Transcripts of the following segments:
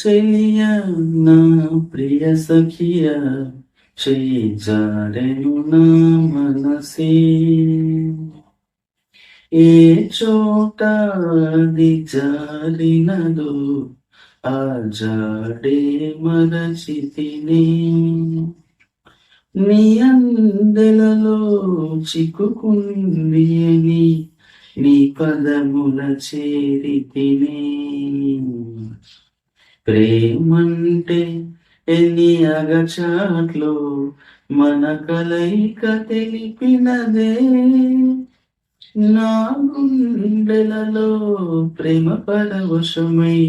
చెలియ నా ప్రియ సఖియ చెయ్యి జారెను నా మనసే ఏ చోట అది జారినదో ఆ జాడే మరచితిని నీ అందెలలో చిక్కుకుంది అని నీ పదముల చేరితిని ప్రేమంటే ఎన్ని అగచాట్లు మన కలయిక తెలిపినదే నా గుండెలలో ప్రేమ పరవశమై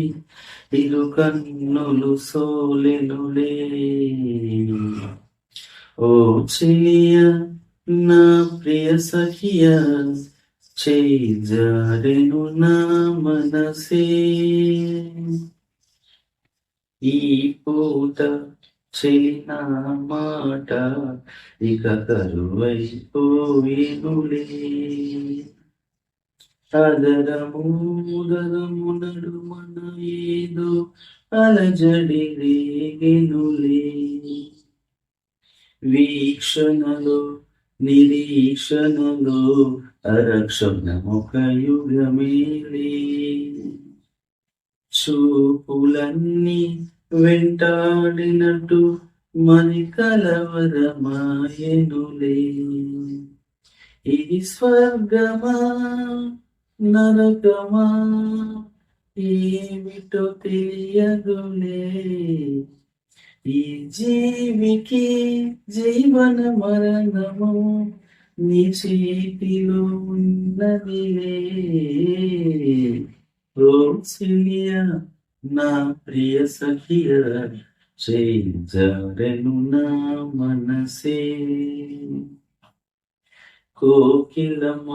ఇరు కన్నులు సోలెనులే ఓ చెలియ నా ప్రియ సఖియ చేయి జారెను నా మనసే ఈ పూట చెలిన మాట ఇక కరువైపోయేనులే అదరము నడుమన ఏదో అలజడి రేగెనులే వీక్షణలో నిరీక్షణలో అరక్షణమొక యుగమేలే చూపులన్నీ వెంటాడినట్టు మని కలవరమాయనులే ఇది స్వర్గమా నరకమా ఏమిటో తెలియదులే ఈ జీవికి జీవన మరణము నీ చేతిలో ఉన్నదిలే రోసిలియా నా ప్రియ సఖియ చేయి జారెను నా మనసే కోకిలమ్మ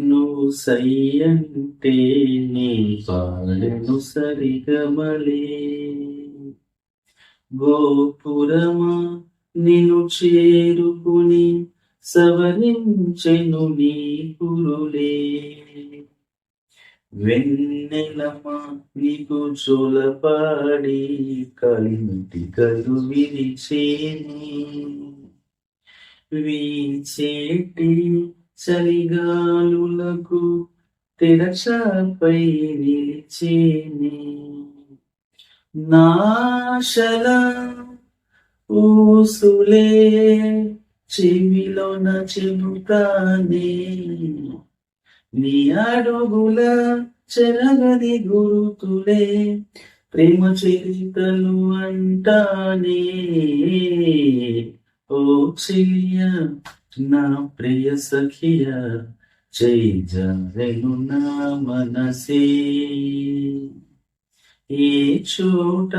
నువ్వు సయ్యంటే నీ పాడెను సరిగమలే గోపురమా నిన్ను చేరుకుని సవరించెను నీ కురులే వెన్నెలమా నీకు చోలపాడి కలింటి కలు విరిచేని వీచేటి చలిగాలులకు తెరచాపై నిలిచేని నాశల ఊసులే చెవిలోన చెబుతానే నీ అడుగుల చెరగది గురుతులే ప్రేమ చరితలు అంటానే ఓ చెలియ నా ప్రియ సఖియ చేయి జారెను నా మనసే ఏ చోట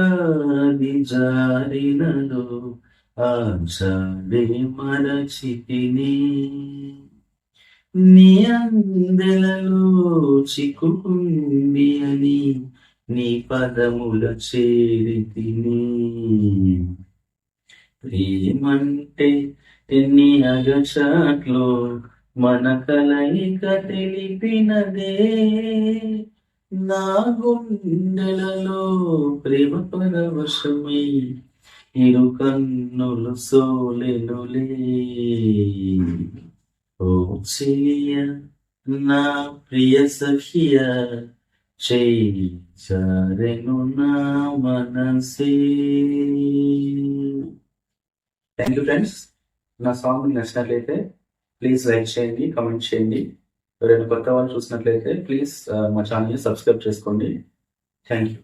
అది జారినదో ఆ జాడే మరచితిని నీ అందెలలో చిక్కుకుంది అని నీ పదముల చేరితిని ప్రేమంటే ఎన్ని అగచాట్లు మన కలయిక తెలిపినదే నా గుండెలలో ప్రేమ పరవశమై ఇరు కన్నులు సోలెనులే ఓ చెలియ నా ప్రియ సఖియ చేయి జారెను నా మనసే థ్యాంక్ యూ ఫ్రెండ్స్. నా సాంగ్ నచ్చినట్లయితే ప్లీజ్ లైక్ చేయండి, కామెంట్ చేయండి. ఎవరైనా కొత్త వాళ్ళు చూసినట్లయితే ప్లీజ్ మా ఛానల్ని సబ్స్క్రైబ్ చేసుకోండి. Thank you.